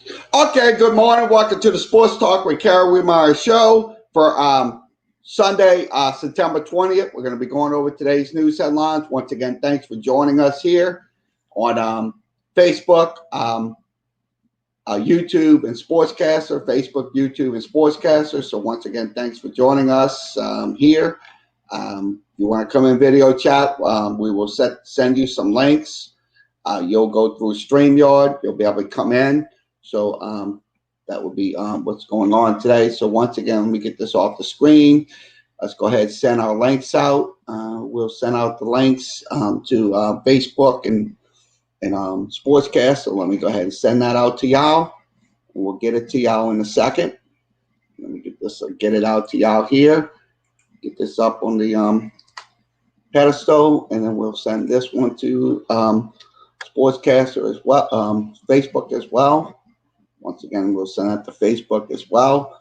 Okay, good morning. Welcome to the Sports Talk with Kerry Wehmeyer show for Sunday, September 20th. We're going to be going over today's news headlines. Once again, thanks for joining us here on Facebook, YouTube, and Sportscaster. Facebook, YouTube, and Sportscaster. So once again, thanks for joining us here. If you want to come in video chat, we will send you some links. You'll go through StreamYard. You'll be able to come in. So that will be what's going on today. So once again, let me get this off the screen. Let's go ahead and send our links out. We'll send out the links to Facebook and Sportscast. So let me go ahead and send that out to y'all. And we'll get it to y'all in a second. Let me get it out to y'all here. Get this up on the pedestal, and then we'll send this one to Sportscaster as well, Facebook as well. Once again, we'll send it to Facebook as well.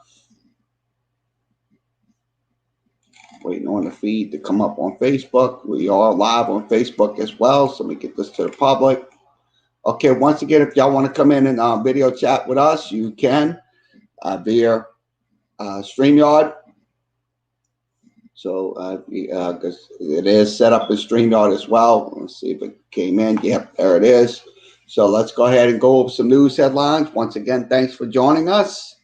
Waiting on the feed to come up on Facebook. We are live on Facebook as well, so we get this to the public. Okay, once again, if y'all want to come in and video chat with us, you can via StreamYard. So because it is set up as StreamYard as well. Let's see if it came in. Yep, there it is. So let's go ahead and go over some news headlines. Once again, thanks for joining us.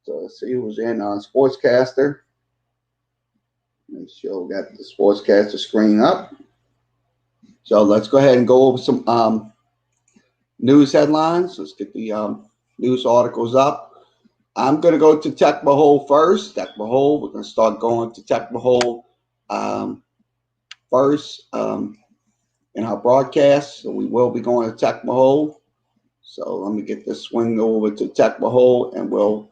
So let's see who's in on Sportscaster. Make sure we got the Sportscaster screen up. So let's go ahead and go over some news headlines. Let's get the news articles up. I'm going to go to Tech Behold first. Tech Behold, we're going to start going to Tech Behold first in our broadcast. So we will be going to Tech Behold. So let me get this swing over to Tech Behold and we'll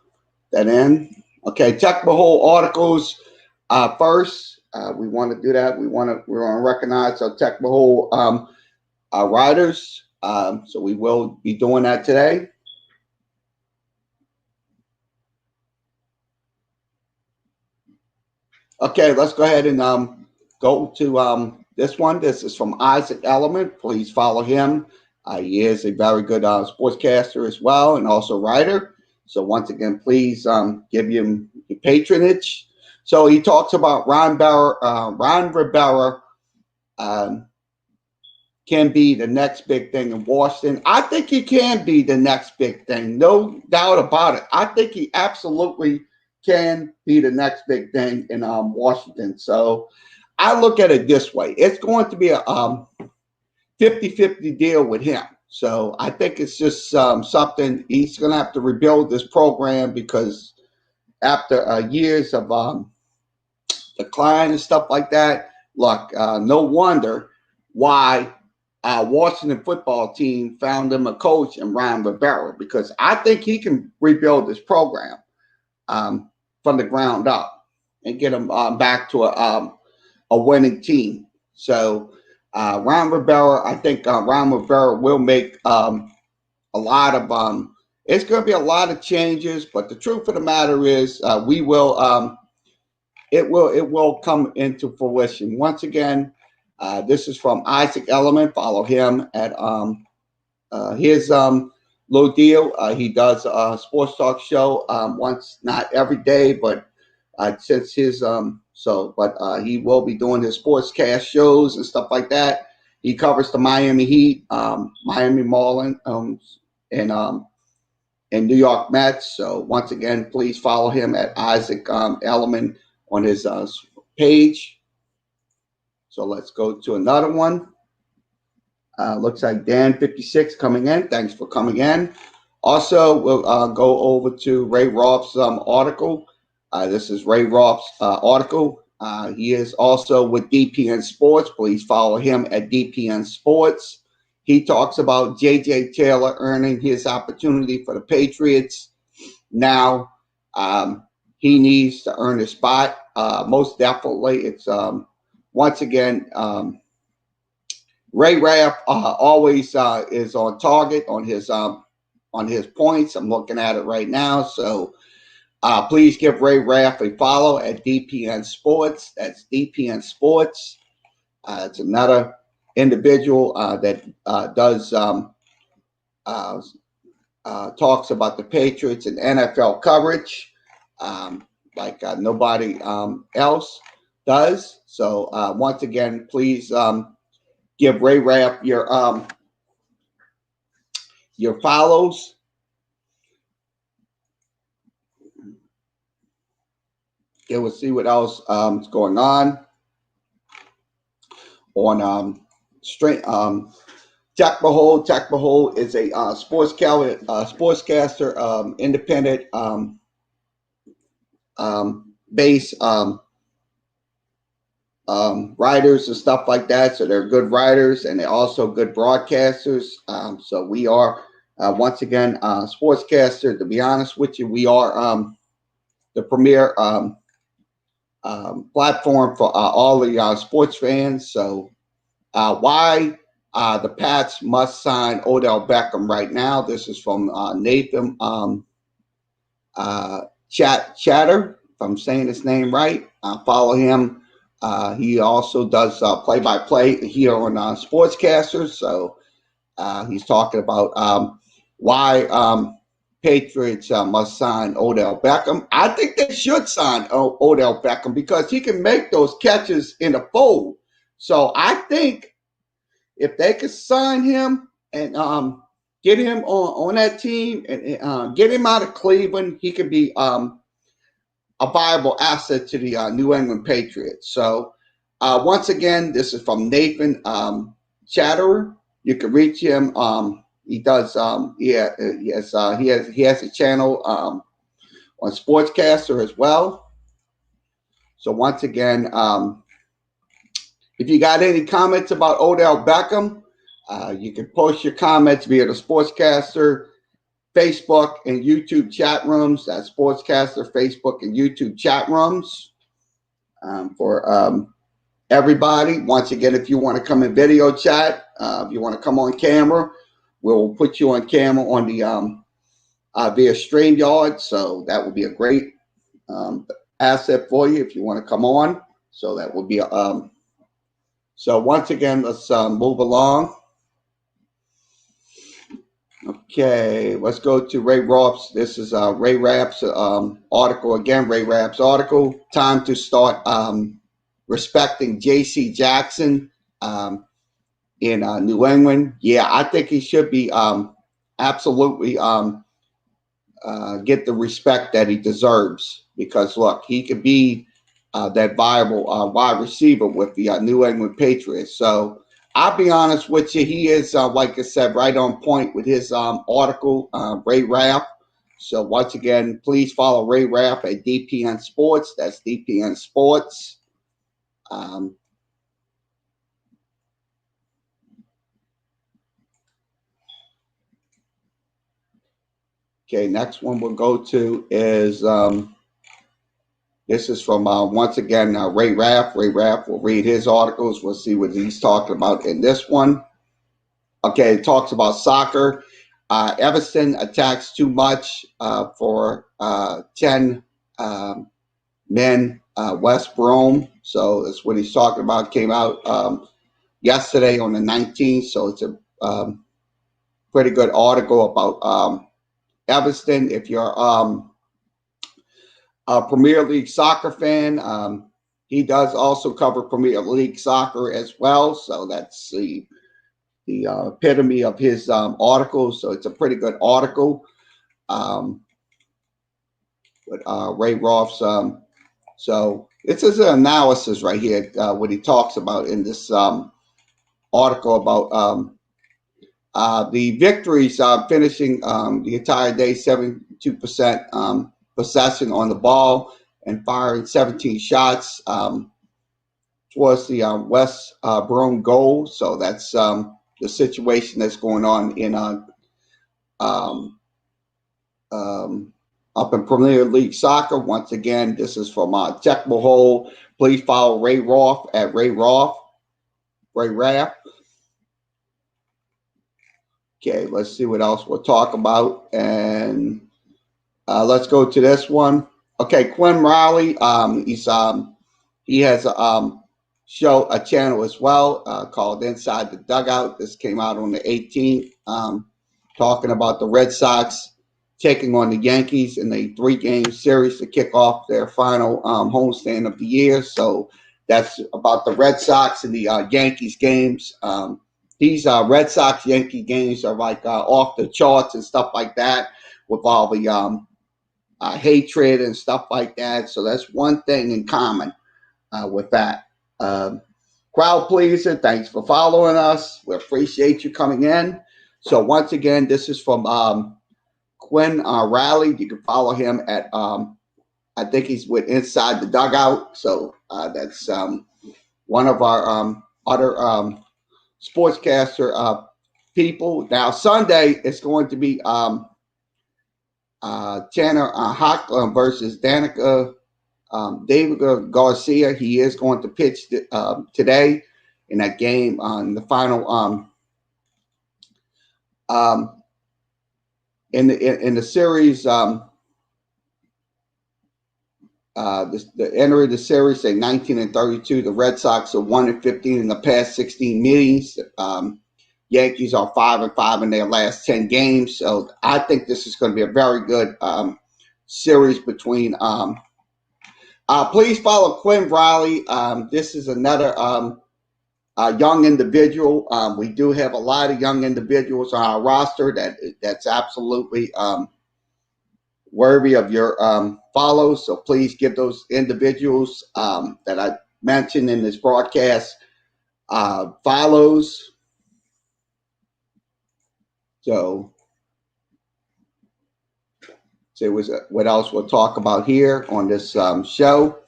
that in. Okay, Tech Behold articles first. We want to do that. We want to recognize our Tech Behold our writers. So we will be doing that today. Okay, let's go ahead and go to this one. This is from Isaac Element. Please follow him. He is a very good sportscaster as well and also writer. So once again, please give him your patronage. So he talks about Ron Rivera can be the next big thing in Washington. I think he can be the next big thing. No doubt about it. I think he absolutely can be the next big thing in Washington. So I look at it this way. It's going to be a 50-50 deal with him. So I think it's just something he's going to have to rebuild this program because after years of decline and stuff like that, look, no wonder why Washington football team found him a coach in Ron Rivera because I think he can rebuild this program from the ground up and get them back to a winning team. So Ron Rivera, I think Ron Rivera will make a lot of it's going to be a lot of changes, but the truth of the matter is we will it will come into fruition. Once again, this is from Isaac Element. Follow him at his little deal. He does a sports talk show once, not every day, but since his he will be doing his sportscast shows and stuff like that. He covers the Miami Heat, Miami Marlins, and New York Mets. So once again, please follow him at Isaac Element on his page. So let's go to another one. Looks like Dan56 coming in. Thanks for coming in. Also, we'll go over to Ray Roth's article. This is Ray Roth's article. He is also with DPN Sports. Please follow him at DPN Sports. He talks about J.J. Taylor earning his opportunity for the Patriots. Now, he needs to earn a spot. Most definitely, it's once again, Ray Raff always is on target on his points. I'm looking at it right now. So please give Ray Raff a follow at DPN Sports. That's DPN Sports. It's another individual that does talks about the Patriots and NFL coverage, like nobody else does. So once again, please give Ray Rapp your follows. Okay, we'll see what else is going on straight. Jack Behold. Jack Behold is a sportscaster, independent base writers and stuff like that. So they're good writers and they're also good broadcasters. So we are once again sportscaster. To be honest with you, we are the premier platform for all the sports fans. So why the Pats must sign Odell Beckham right now? This is from Nathan Chatter, if I'm saying his name right. Follow him. He also does play-by-play here on Sportscasters. So he's talking about why Patriots must sign Odell Beckham. I think they should sign Odell Beckham because he can make those catches in the fold. So I think if they could sign him and get him on that team and get him out of Cleveland, he could be a viable asset to the New England Patriots. So once again, this is from Nathan Chatterer. You can reach him. He does. He has a channel on Sportscaster as well. So once again, if you got any comments about Odell Beckham, you can post your comments via the Sportscaster Facebook and YouTube chat rooms. That's Sportscaster Facebook and YouTube chat rooms for everybody. Once again, if you want to come in video chat, if you want to come on camera, we'll put you on camera on the via StreamYard. So that would be a great asset for you if you want to come on. So that would be so once again, let's move along. Okay, let's go to Ray Rapp's. This is Ray Rapp's article again. Ray Rapp's article. Time to start respecting J.C. Jackson in New England. Yeah, I think he should be absolutely get the respect that he deserves because look, he could be that viable wide receiver with the New England Patriots. So I'll be honest with you, he is, like I said, right on point with his article, Ray Rapp. So once again, please follow Ray Rapp at DPN Sports. That's DPN Sports. Okay, next one we'll go to is this is from once again Ray Rapp. Ray Rapp will read his articles. We'll see what he's talking about in this one. Okay, it talks about soccer. Everson attacks too much for 10 men, West Brom. So that's what he's talking about. Came out yesterday on the 19th. So it's a pretty good article about Everton. If you're a Premier League soccer fan, he does also cover Premier League soccer as well. So that's the epitome of his article. So it's a pretty good article. With Ray Roth's. So it's his analysis right here, what he talks about in this article about the victories, finishing the entire day, 72% possession on the ball and firing 17 shots towards the West Brom goal. So that's the situation that's going on in up in Premier League soccer. Once again, this is from Jack Behold. Please follow Ray Roth at Ray Roth, Ray Rapp. Okay, let's see what else we'll talk about. And let's go to this one. Okay, Quinn Riley. He has a channel as well called Inside the Dugout. This came out on the 18th. talking about the Red Sox taking on the Yankees in a 3-game series to kick off their final homestand of the year. So that's about the Red Sox and the Yankees games. These Red Sox Yankee games are like off the charts and stuff like that, with all the hatred and stuff like that. So that's one thing in common with that. Crowd pleaser, thanks for following us. We appreciate you coming in. So once again, this is from Quinn Riley. You can follow him at I think he's with Inside the Dugout. So that's one of our other sportscaster people. Now Sunday it's going to be Tanner Hockland versus Danica David Garcia. He is going to pitch today in that game on the final in the series. The enter of the series say 19-32. The Red Sox are 1-15 in the past 16 meetings. Yankees are 5-5 in their last 10 games. So I think this is going to be a very good series between. Please follow Quinn Riley. This is another young individual. We do have a lot of young individuals on our roster that's absolutely worthy of your follows. So please give those individuals that I mentioned in this broadcast follows. So see what else we'll talk about here on this show.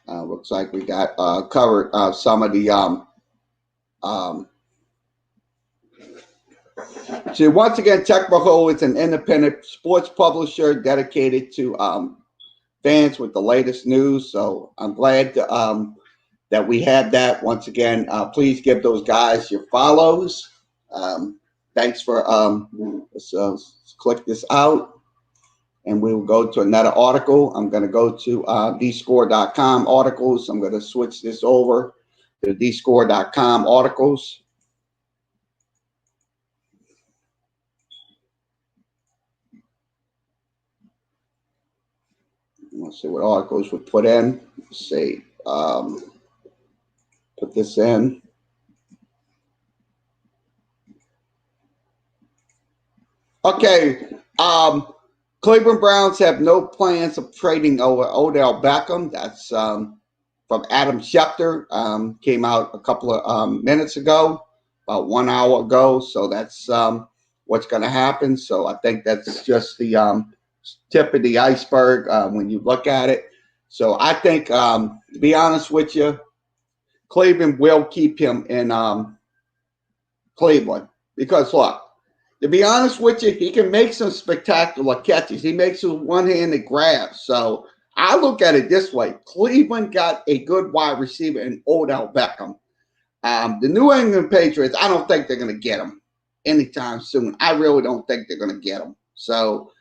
Looks like we got covered some of the so once again, TechBraho is an independent sports publisher dedicated to fans with the latest news. So I'm glad that we had that. Once again, please give those guys your follows. Thanks for let's click this out, and we will go to another article. I'm going to go to dscore.com articles. I'm going to switch this over to dscore.com articles. Let's see what articles we put in. Let's see. Put this in. Okay. Cleveland Browns have no plans of trading over Odell Beckham. That's from Adam Schefter. Came out a couple of minutes ago, about 1 hour ago. So that's what's going to happen. So I think that's just the tip of the iceberg when you look at it. So I think, to be honest with you, Cleveland will keep him in Cleveland because, look, to be honest with you, he can make some spectacular catches. He makes some one-handed grabs. So I look at it this way. Cleveland got a good wide receiver in Odell Beckham. The New England Patriots, I don't think they're going to get him anytime soon. I really don't think they're going to get him. So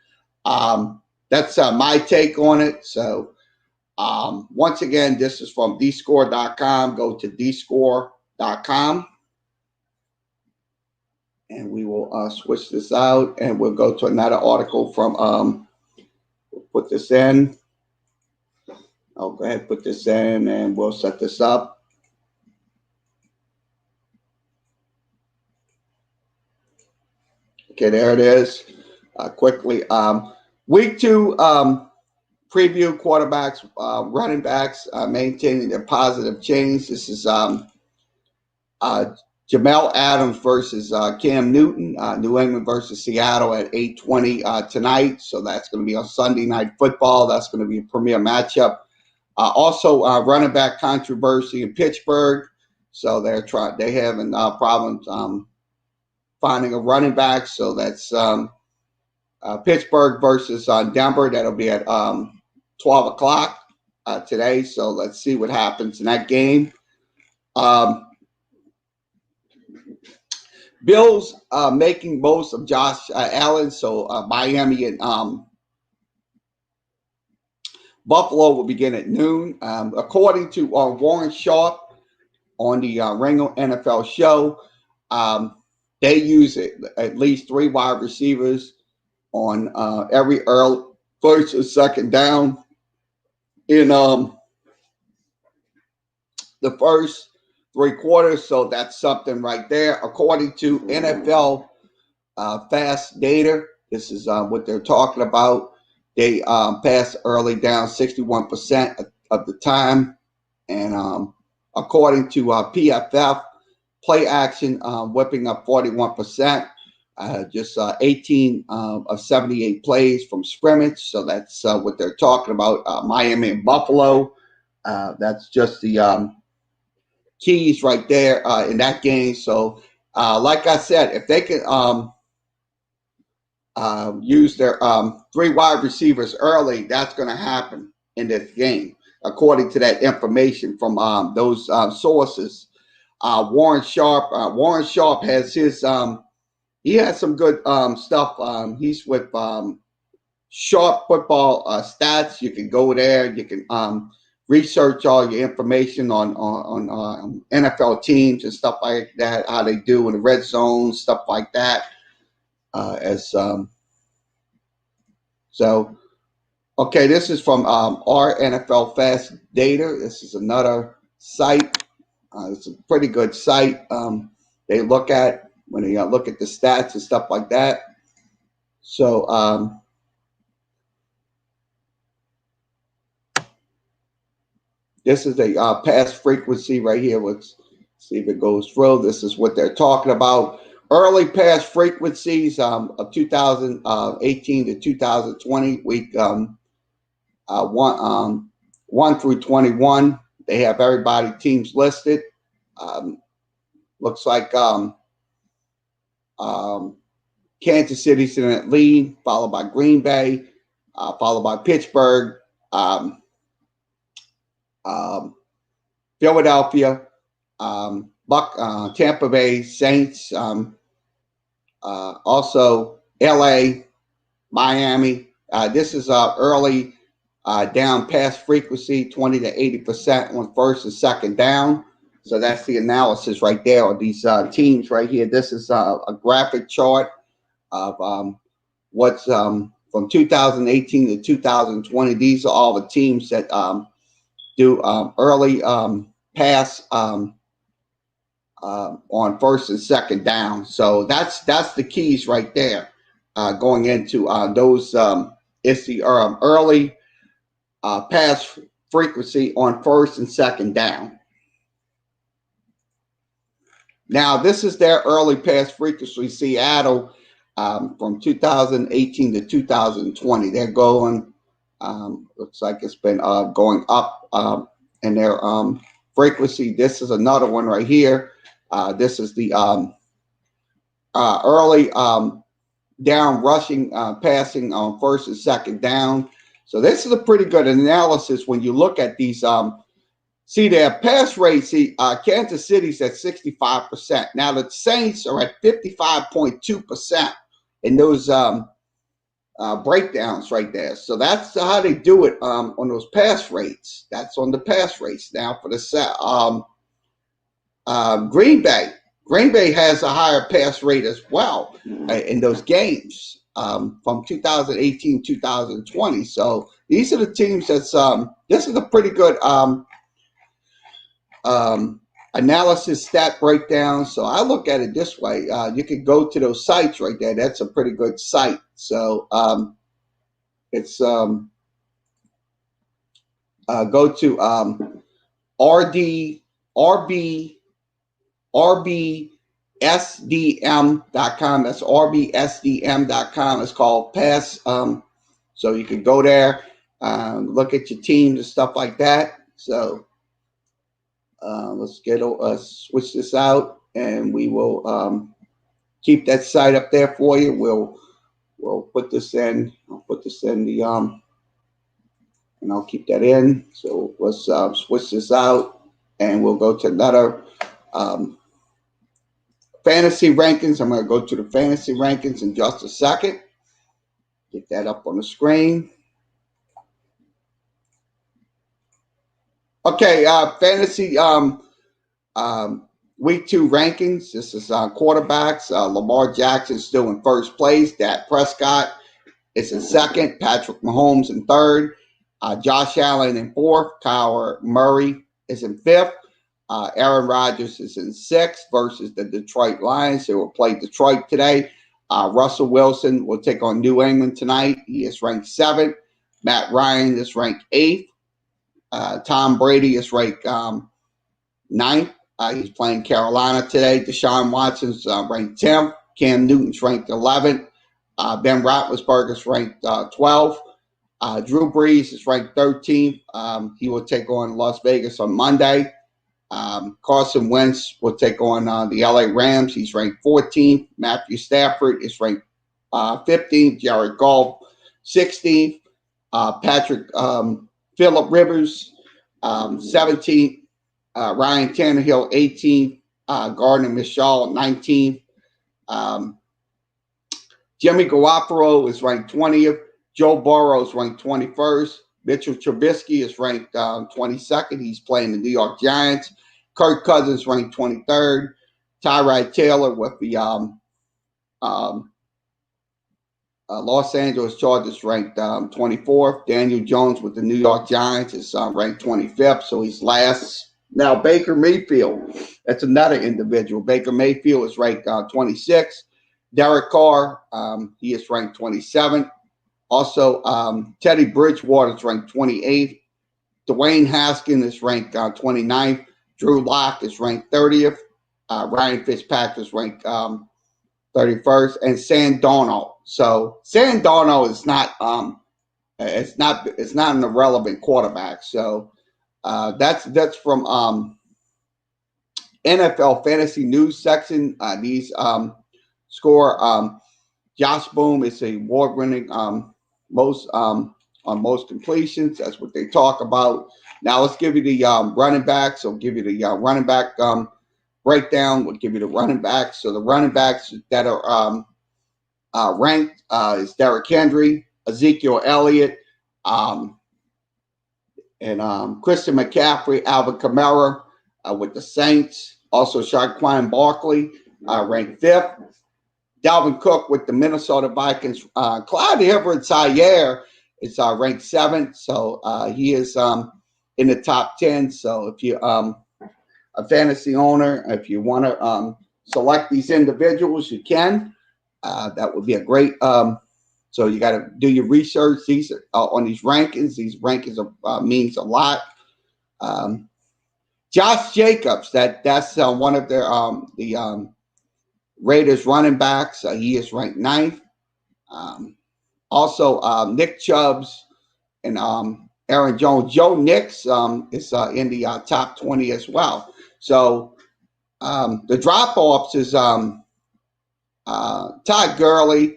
that's my take on it. So once again, this is from dscore.com. Go to dscore.com. And we will switch this out, and we'll go to another article from, we'll put this in. I'll go ahead and put this in, and we'll set this up. Okay, there it is. Quickly, week 2 preview quarterbacks, running backs maintaining their positive change. This is Jamal Adams versus Cam Newton, New England versus Seattle at 8:20 tonight. So that's going to be on Sunday Night Football. That's going to be a premier matchup. Also, running back controversy in Pittsburgh. So they're having problems finding a running back. So that's Pittsburgh versus Denver. That'll be at 12 o'clock today. So let's see what happens in that game. Bills making most of Josh Allen. So Miami and Buffalo will begin at noon. According to Warren Sharp on the Ringo NFL show, they use it at least 3 wide receivers on every early first or second down in the first 3 quarters. So that's something right there. According to NFL fast data, this is what they're talking about. They pass early down 61% of the time. And according to PFF, play action whipping up 41%. Just 18 of 78 plays from scrimmage. So that's what they're talking about. Miami and Buffalo. That's just the keys right there in that game. So, like I said, if they can use their 3 wide receivers early, that's going to happen in this game, according to that information from those sources. Warren Sharp has his he has some good stuff. He's with Sharp Football Stats. You can go there. You can research all your information on NFL teams and stuff like that, how they do in the red zone, stuff like that. So, okay, this is from our NFL Fast Data. This is another site. It's a pretty good site. They look at when they look at the stats and stuff like that. So, this is a pass frequency right here. Let's see if it goes through. This is what they're talking about. Early pass frequencies of 2018 to 2020, week 1 through 21. They have everybody teams listed. Looks like Kansas City's in that lead, followed by Green Bay, followed by Pittsburgh, Philadelphia, Tampa Bay, Saints, also LA, Miami. This is early down pass frequency, 20 to 80% on first and second down. So that's the analysis right there on these teams right here. This is a graphic chart of what's from 2018 to 2020. These are all the teams that do early pass on first and second down. So that's the keys right there going into those. It's the early pass frequency on first and second down. Now, this is their early pass frequency. Seattle from 2018 to 2020. They're going, looks like it's been going up in their frequency. This is another one right here. This is the early down rushing, passing on first and second down. So this is a pretty good analysis when you look at these. See, their pass rate, Kansas City's at 65%. Now, the Saints are at 55.2% in those breakdowns right there. So that's how they do it on those pass rates. That's on the pass rates. Now, for the Green Bay. Green Bay has a higher pass rate as well in those games from 2018, 2020. So these are the teams that's, this is a pretty good analysis stat breakdown. So I look at it this way. You can go to those sites right there. That's a pretty good site. So it's go to rbsdm.com. That's rbsdm.com. It's called pass. So you can go there, look at your teams and stuff like that. So let's switch this out, and we will keep that site up there for you. We'll put this in. I'll put this in the and I'll keep that in. So let's switch this out, and we'll go to another fantasy rankings. I'm going to go to the fantasy rankings in just a second. Get that up on the screen. Okay, fantasy Week 2 rankings. This is quarterbacks. Lamar Jackson still in first place. Dak Prescott is in second. Patrick Mahomes in third. Josh Allen in fourth. Kyler Murray is in fifth. Aaron Rodgers is in sixth versus the Detroit Lions. They will play Detroit today. Russell Wilson will take on New England tonight. He is ranked seventh. Matt Ryan is ranked eighth. Tom Brady is ranked ninth. He's playing Carolina today. Deshaun Watson's ranked 10th. Cam Newton's ranked 11th. Ben Roethlisberger is ranked 12th. Drew Brees is ranked 13th. He will take on Las Vegas on Monday. Carson Wentz will take on the LA Rams. He's ranked 14th. Matthew Stafford is ranked 15th. Jared Goff 16th. Patrick Phillip Rivers 17th. Ryan Tannehill 18th. Gardner Minshew 19th. Jimmy Garoppolo is ranked 20th. Joe Burrow is ranked 21st. Mitchell Trubisky is ranked 22nd. He's playing the New York Giants. Kirk Cousins ranked 23rd. Tyrod Taylor with the Los Angeles Chargers ranked 24th. Daniel Jones with the New York Giants is ranked 25th, so he's last. Now, Baker Mayfield, that's another individual. Baker Mayfield is ranked 26th. Derek Carr, he is ranked 27th. Also, Teddy Bridgewater is ranked 28th. Dwayne Haskins is ranked 29th. Drew Lock is ranked 30th. Ryan Fitzpatrick is ranked 31st. And Sam Darnold. So Sam Darnold is not it's not an irrelevant quarterback. So that's from NFL Fantasy News section. These score. Josh Boone is a award-winning most completions. That's what they talk about. Now let's give you the running backs. I'll give you the running back breakdown. We'll give you the running backs. So the running backs that are ranked is Derrick Henry, Ezekiel Elliott, and Christian McCaffrey, Alvin Kamara with the Saints. Also, Saquon Barkley ranked 5th. Dalvin Cook with the Minnesota Vikings. Clyde Edwards-Helaire is ranked 7th, so he is in the top 10. So if you're a fantasy owner, if you want to select these individuals, you can. That would be a great. So you got to do your research. These on these rankings. These rankings means a lot. Josh Jacobs, that's one of their the Raiders running backs. He is ranked 9th. Also, Nick Chubbs and Aaron Jones. Joe Nix is in the top 20 as well. So the drop-offs is Todd Gurley,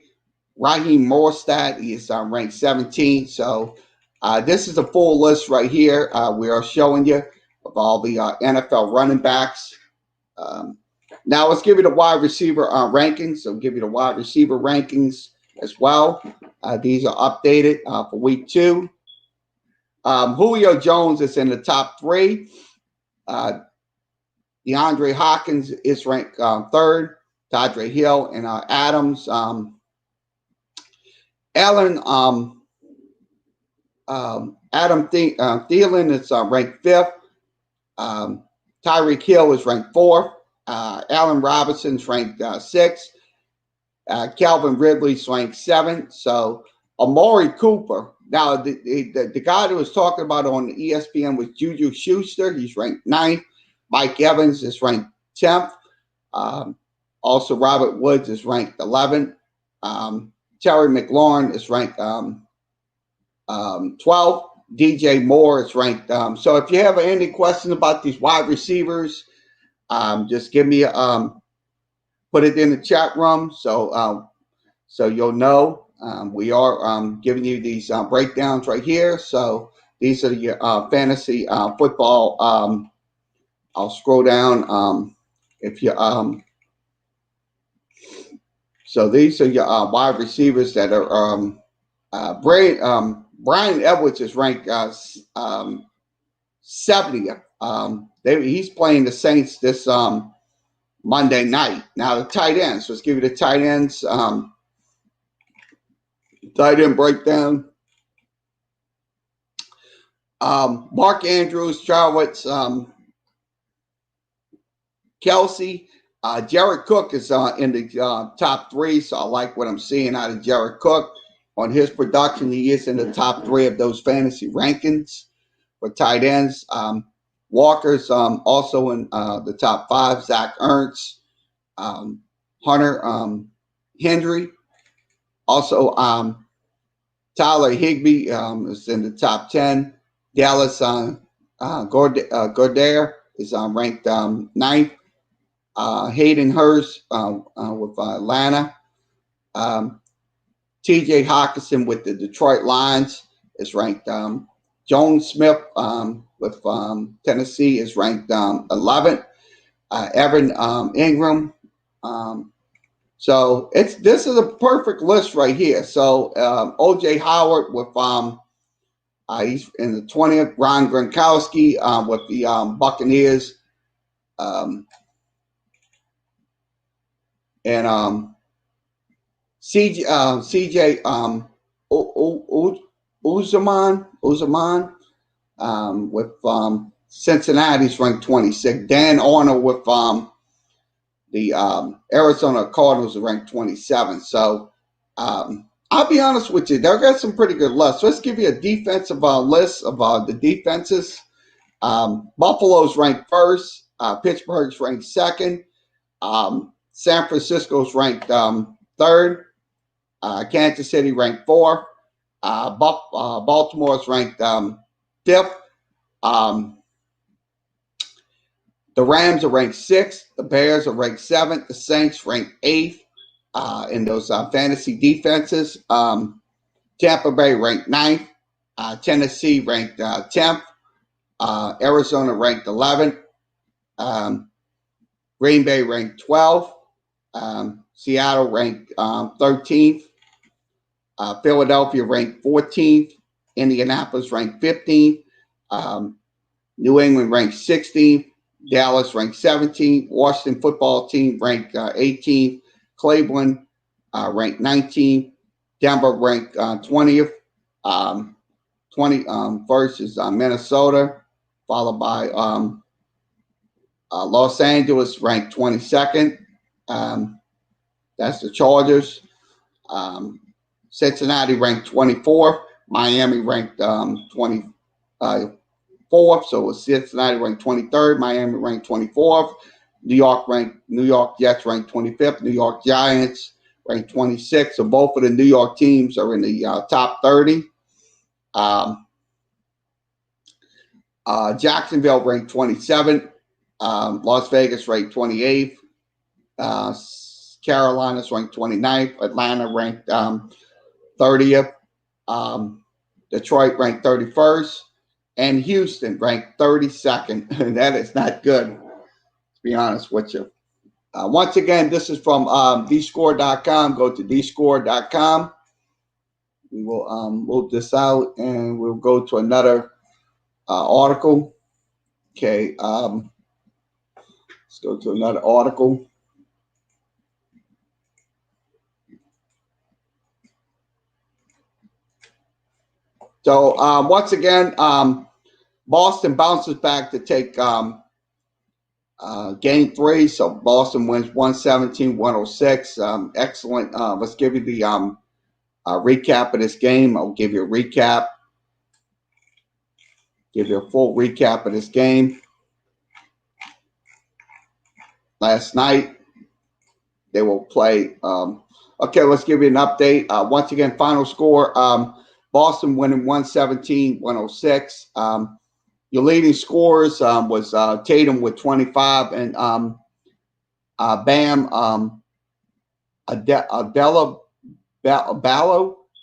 Raheem Mostert. He is ranked 17th. So this is a full list right here. We are showing you of all the NFL running backs. Now let's give you the wide receiver rankings. So give you the wide receiver rankings as well. These are updated for week 2. Julio Jones is in the top 3. DeAndre Hopkins is ranked 3rd. Tadre Hill and Adams. Adam Thielen is ranked 5th. Tyreek Hill is ranked 4th. Allen Robinson's ranked 6th. Calvin Ridley's ranked 7th. So Amari Cooper. Now the guy that was talking about on ESPN was Juju Schuster. He's ranked 9th. Mike Evans is ranked 10th. Also Robert Woods is ranked 11th. Terry McLaurin is ranked 12th. DJ Moore is ranked. So if you have any questions about these wide receivers, just give me put it in the chat room so you'll know. We are giving you these breakdowns right here. So these are your fantasy football. I'll scroll down if you so these are your wide receivers that are Brian Edwards is ranked 70th. He's playing the Saints this Monday night. Now the tight ends. Let's give you the tight ends. Tight end breakdown. Mark Andrews, Jarwitz, Kelsey. Jared Cook is in the top 3, so I like what I'm seeing out of Jared Cook on his production. He is in the top 3 of those fantasy rankings for tight ends. Walker's also in the top 5. Zach Ertz, Hunter Henry, also Tyler Higbee is in the top 10. Dallas Goddard is ranked 9th. Hayden Hurst with Atlanta. TJ Hawkinson with the Detroit Lions is ranked. Jones Smith with Tennessee is ranked 11th. Evan Ingram. So this is a perfect list right here. So O.J. Howard with he's in the 20th. Ron Gronkowski with the Buccaneers. And CJ Uzman with Cincinnati's ranked 26. Dan Arnold with the Arizona Cardinals are ranked 27. So I'll be honest with you, they've got some pretty good lists. Let's give you a defensive list of the defenses. Buffalo's ranked 1st. Pittsburgh's ranked 2nd. San Francisco's ranked 3rd. Kansas City ranked 4th. Baltimore's ranked 5th. The Rams are ranked 6th. The Bears are ranked 7th. The Saints ranked 8th in those fantasy defenses. Tampa Bay ranked 9th. Tennessee ranked 10th. Arizona ranked 11th. Green Bay ranked 12th. Seattle ranked 13th. Philadelphia ranked 14th. Indianapolis ranked 15th. New England ranked 16th. Dallas ranked 17th. Washington football team ranked 18th. Cleveland ranked 19th. Denver ranked 20th. 21st is Minnesota, followed by Los Angeles ranked 22nd. That's the Chargers. Cincinnati ranked 24th. Miami ranked 24th. So it's Cincinnati ranked 23rd. Miami ranked 24th. New York Jets ranked 25th. New York Giants ranked 26th. So both of the New York teams are in the top 30. Jacksonville ranked 27th. Las Vegas ranked 28th. Carolina's ranked 29th. Atlanta ranked 30th. Detroit ranked 31st. And Houston ranked 32nd. And that is not good, to be honest with you. Once again, this is from dscore.com. Go to dscore.com. We will move this out and we'll go to another article. Okay. Let's go to another article. So once again, Boston bounces back to take game 3. So Boston wins 117-106. Excellent. Let's give you the recap of this game. I'll give you a recap. Give you a full recap of this game. Last night, they will play. Okay, let's give you an update. Once again, final score. Boston winning 117-106. Your leading scorers was Tatum with 25 and Bam Adebayo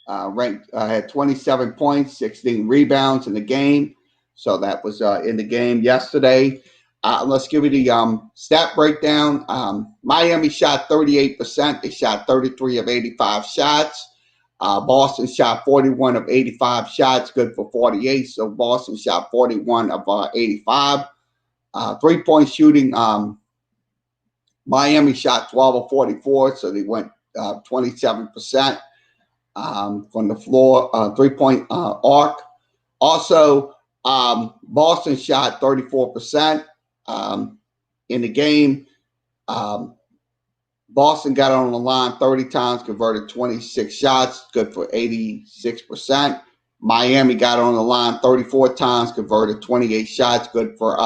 ranked had 27 points, 16 rebounds in the game. So that was in the game yesterday. Let's give you the stat breakdown. Miami shot 38%. They shot 33 of 85 shots. Boston shot 41 of 85 shots, good for 48. So Boston shot 41 of 85. 3-point shooting, Miami shot 12 of 44, so they went 27% from the floor, 3-point arc. Also, Boston shot 34% in the game. Boston got on the line 30 times, converted 26 shots, good for 86%. Miami got on the line 34 times, converted 28 shots, good for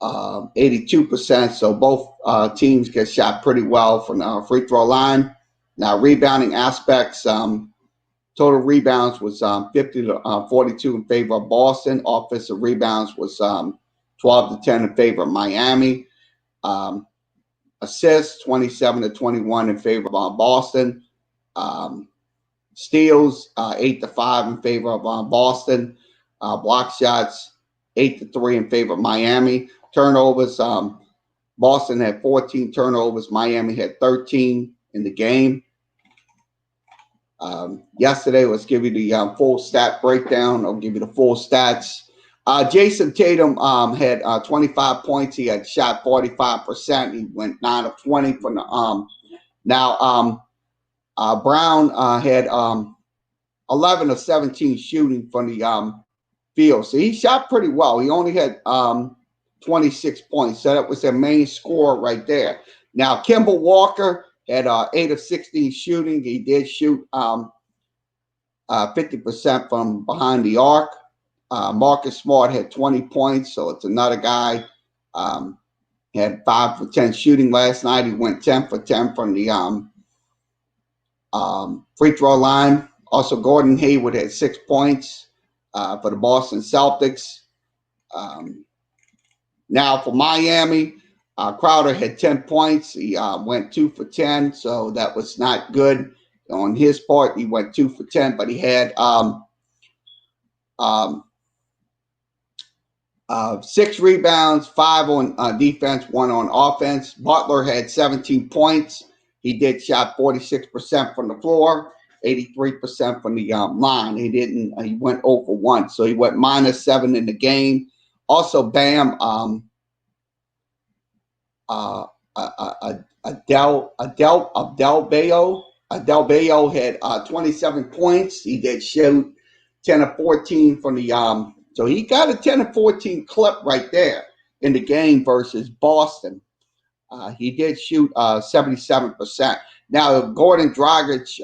82%. So both teams get shot pretty well from the free throw line. Now, rebounding aspects, total rebounds was 50 to 42 in favor of Boston. Offensive rebounds was 12 to 10 in favor of Miami. Assists 27 to 21 in favor of Boston. Steals 8 to 5 in favor of Boston. Block shots 8 to 3 in favor of Miami. Turnovers, Boston had 14 turnovers. Miami had 13 in the game. Yesterday, let's give you the full stat breakdown. I'll give you the full stats. Jason Tatum had 25 points. He had shot 45%. He went 9 of 20 from the Brown had 11 of 17 shooting from the field. So he shot pretty well. He only had 26 points. So that was their main scorer right there. Now, Kemba Walker had 8 of 16 shooting. He did shoot 50% from behind the arc. Marcus Smart had 20 points, so it's another guy. Had 5 for 10 shooting last night. He went 10 for 10 from the free throw line. Also, Gordon Hayward had 6 points for the Boston Celtics. Now for Miami, Crowder had 10 points. He went 2 for 10, so that was not good on his part. He went 2 for 10, but he had 6 rebounds, 5 on defense, 1 on offense. Butler had 17 points. He did shot 46% from the floor, 83% from the line. He went 0 for 1, so he went -7 in the game. Also, Bam, Adebayo had 27 points. He did shoot 10 of 14 from the so he got a 10 of 14 clip right there in the game versus Boston. He did shoot 77%. Now, Gordon Dragic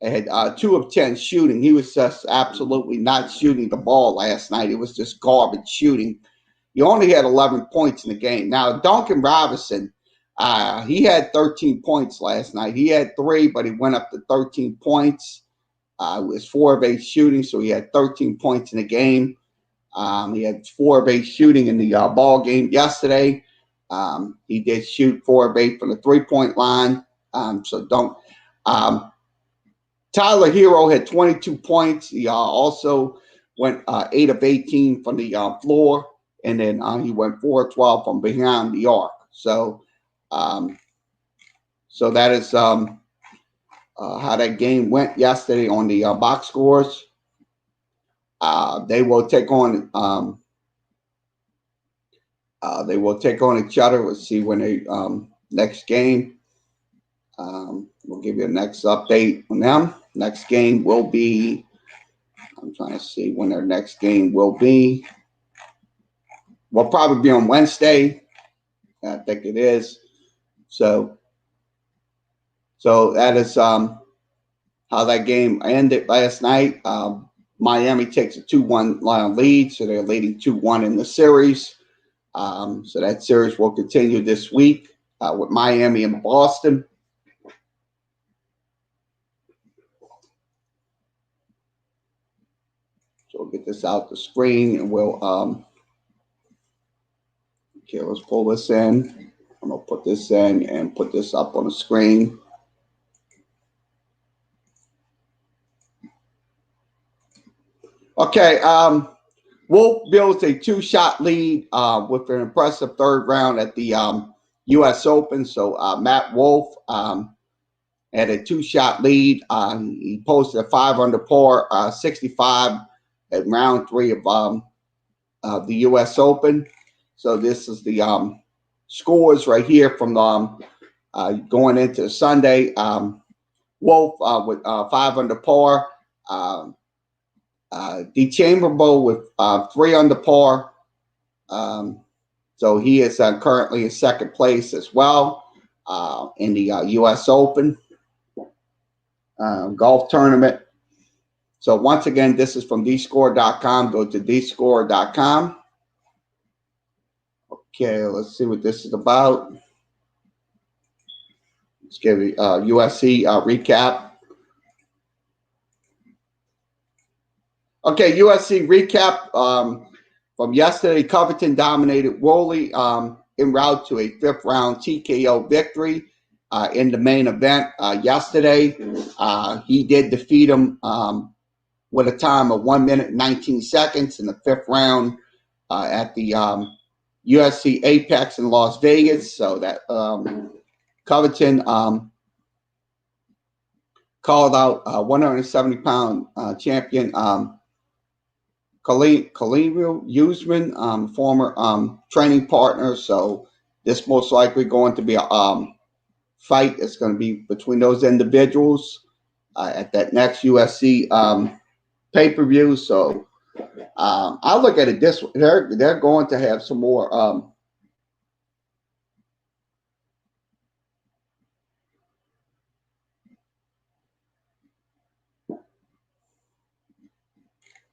had 2 of 10 shooting. He was just absolutely not shooting the ball last night. It was just garbage shooting. He only had 11 points in the game. Now, Duncan Robinson, he had 13 points last night. He had 3, but he went up to 13 points. It was 4 of 8 shooting, so he had 13 points in the game. He had 4 of 8 shooting in the ball game yesterday. He did shoot 4 of 8 from the 3-point line. Tyler Hero had 22 points. He also went 8 of 18 from the floor, and then he went 4 of 12 from behind the arc. So that is how that game went yesterday on the box scores. They will take on each other. Let's see when they next game. We'll give you a next update on them. Next game will be. I'm trying to see when their next game will be. Will probably be on Wednesday. I think it is. So that is how that game ended last night. Miami takes a 2-1 lead, so they're leading 2-1 in the series. So that series will continue this week with Miami and Boston. So we'll get this out the screen, and we'll okay, let's pull this in. I'm gonna put this in and put this up on the screen. Okay, Wolf builds a 2-shot lead with an impressive third round at the U.S. Open. So Matt Wolf had a 2-shot lead. He posted a 5 under par 65 at round 3 of the U.S. Open. So this is the scores right here from going into Sunday. Wolf with 5 under par. DeChambeau with 3 under par. So he is currently in second place as well in the U.S. Open golf tournament. So once again, this is from dscore.com. Go to dscore.com. Okay, let's see what this is about. Let's give a USC recap. Okay, USC recap from yesterday. Covington dominated Woolley en route to a 5th round TKO victory in the main event yesterday. He did defeat him with a time of 1 minute and 19 seconds in the 5th round at the USC Apex in Las Vegas. So that Covington called out 170-pound champion Khalil Usman, former training partner. So this most likely going to be a fight that's going to be between those individuals at that next USC pay-per-view. So I look at it this way. They're going to have some more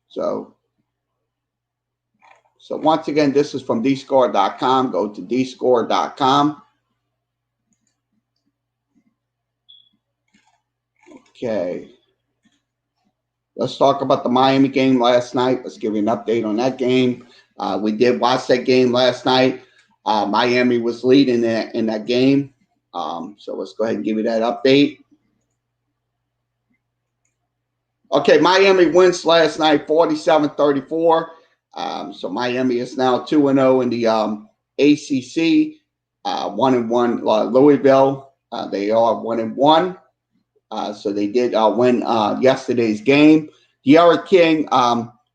So once again, this is from dscore.com. Go to dscore.com. Okay. Let's talk about the Miami game last night. Let's give you an update on that game. We did watch that game last night. Miami was leading in that game. So let's go ahead and give you that update. Okay, Miami wins last night 47-34. So Miami is now 2-0 in the ACC. 1-1 Louisville. They are 1-1. So they did win yesterday's game. De'Ara King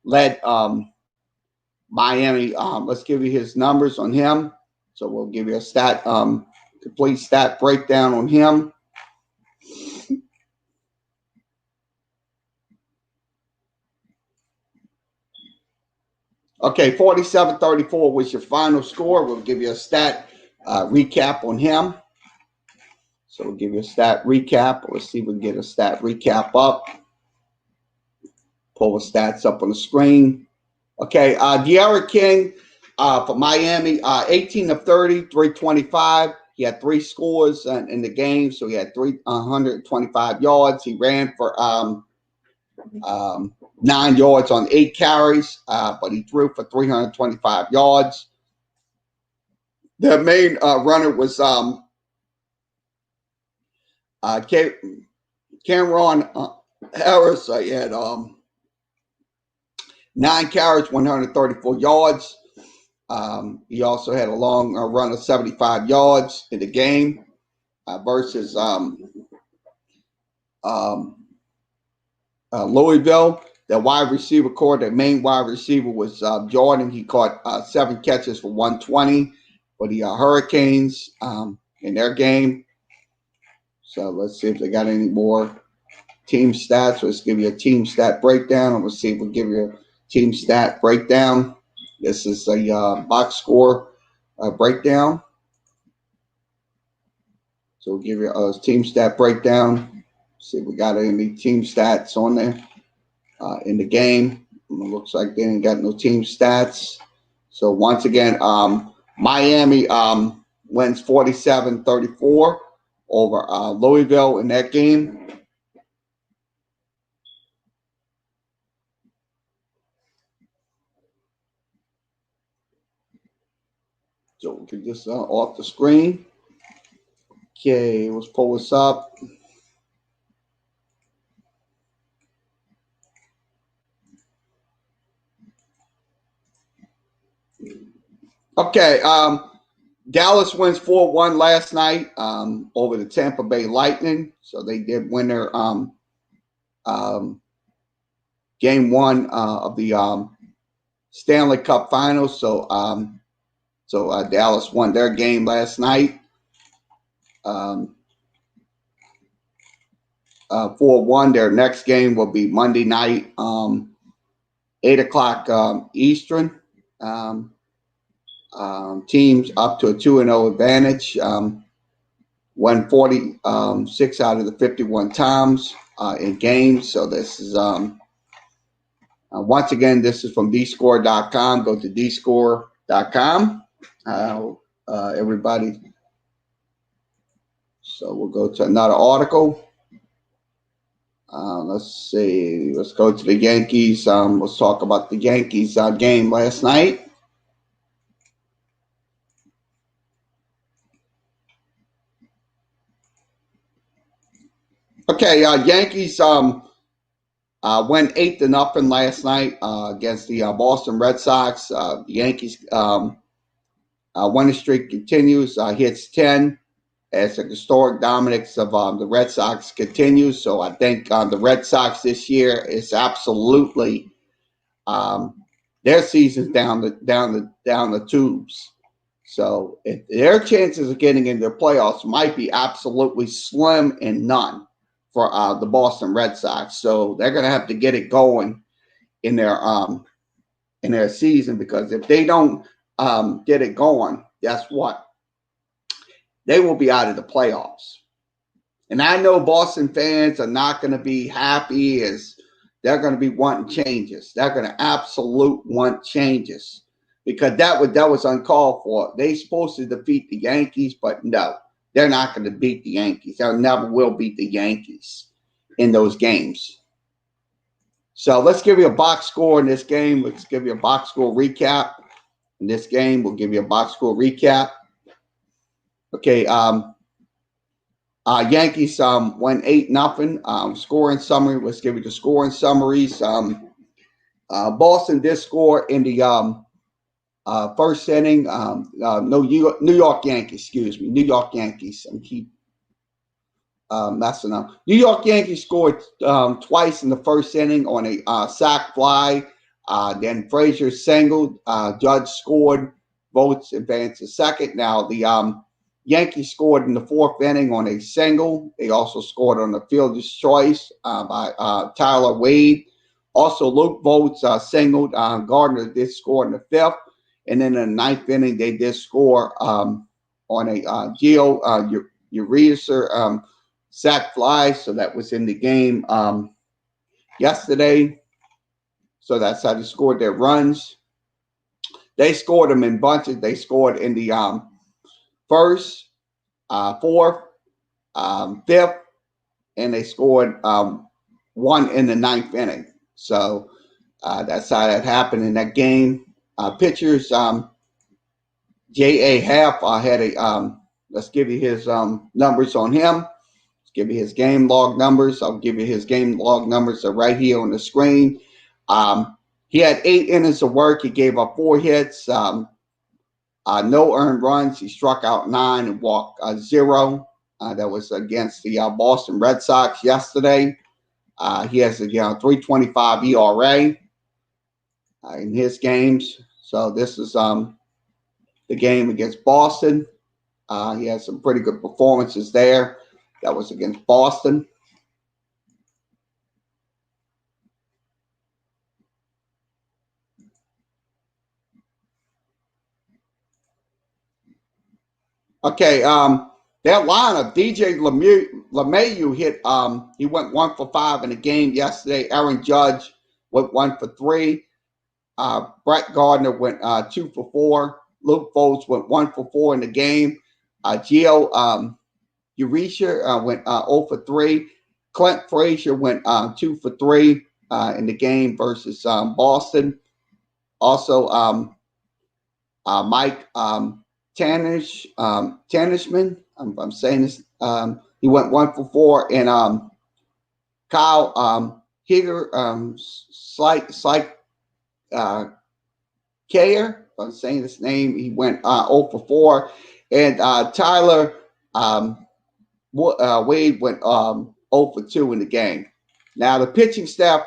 led Miami. Let's give you his numbers on him. So we'll give you a complete stat breakdown on him. Okay, 47-34 was your final score. We'll give you a stat recap on him. So we'll give you a stat recap. Let's see if we can get a stat recap up. Pull the stats up on the screen. Okay, De'Ara King for Miami, 18 of 30, 325. He had 3 scores in the game, so he had 325 yards. He ran for 9 yards on 8 carries, but he threw for 325 yards. The main runner was Cameron Harris. He had 9 carries, 134 yards. He also had a long run of 75 yards in the game versus Louisville. The wide receiver core, the main wide receiver was Jordan. He caught 7 catches for 120 for the Hurricanes in their game. So let's see if they got any more team stats. Let's give you a team stat breakdown, and we'll see if we'll give you a team stat breakdown. This is a box score breakdown. So we'll give you a team stat breakdown. See if we got any team stats on there in the game. It looks like they ain't got no team stats. So once again, Miami wins 47-34 over Louisville in that game. So we can just off the screen. Okay, let's pull this up. Okay, Dallas wins 4-1 last night over the Tampa Bay Lightning. So they did win their game 1 of the Stanley Cup Finals. So So Dallas won their game last night. 4-1. Their next game will be Monday night, 8 o'clock Eastern. Teams up to a 2-0 advantage. Won 46 out of the 51 times in games. So this is once again, this is from dscore.com. Go to dscore.com. Everybody. So we'll go to another article. Let's see. Let's go to the Yankees. Let's talk about the Yankees game last night. Okay, Yankees went 8-0 last night against the Boston Red Sox. The Yankees winning streak continues, hits 10 as the historic dominance of the Red Sox continues. So I think the Red Sox this year is absolutely their season's down the tubes. So their chances of getting into the playoffs might be absolutely slim and none for the Boston Red Sox. So they're going to have to get it going in their season, because if they don't get it going, guess what? They will be out of the playoffs. And I know Boston fans are not going to be happy, as they're going to be wanting changes. They're going to absolute want changes, because that was uncalled for. They supposed to defeat the Yankees, but no, they're not going to beat the Yankees. They never will beat the Yankees in those games. So let's give you a box score in this game. Let's give you a box score recap. In this game, we'll give you a box score recap. Okay, Yankees won 8-0. Scoring summary. Let's give you the scoring summaries. Boston did score in the first inning. No, New York Yankees. Excuse me, New York Yankees. I keep messing up. New York Yankees scored twice in the first inning on a sac fly. Then Frazier singled. Judge scored. Votes advanced to second. Now the Yankees scored in the fourth inning on a single. They also scored on the fielder's choice by Tyler Wade. Also, Luke Votes singled. Gardner did score in the fifth. And then in the ninth inning, they did score on a Gio Urias sac fly. So that was in the game yesterday. So that's how they scored their runs. They scored them in bunches. They scored in the first, fourth, fifth, and they scored one in the ninth inning. So that's how that happened in that game. Pitchers, J.A. Half had a, let's give you his numbers on him. Let's give you his game log numbers. I'll give you his game log numbers are right here on the screen. He had 8 innings of work. He gave up 4 hits, no earned runs. He struck out 9 and walked 0. That was against the Boston Red Sox yesterday. He has a 3.25 ERA in his games. So this is the game against Boston. He had some pretty good performances there. That was against Boston. Okay, that lineup, DJ LeMahieu hit, he went 1 for 5 in the game yesterday. Aaron Judge went 1 for 3. Brett Gardner went 2 for 4. Luke Vogt went 1 for 4 in the game. Gio Urias went 0 for 3. Clint Frazier went 2 for 3 in the game versus Boston. Also, Mike Tanishman, I'm saying this. He went 1 for 4, and Kyle Higger, slight Kayer, if I'm saying his name, he went 0 for 4, and Tyler Wade went 0 for 2 in the game. Now the pitching staff,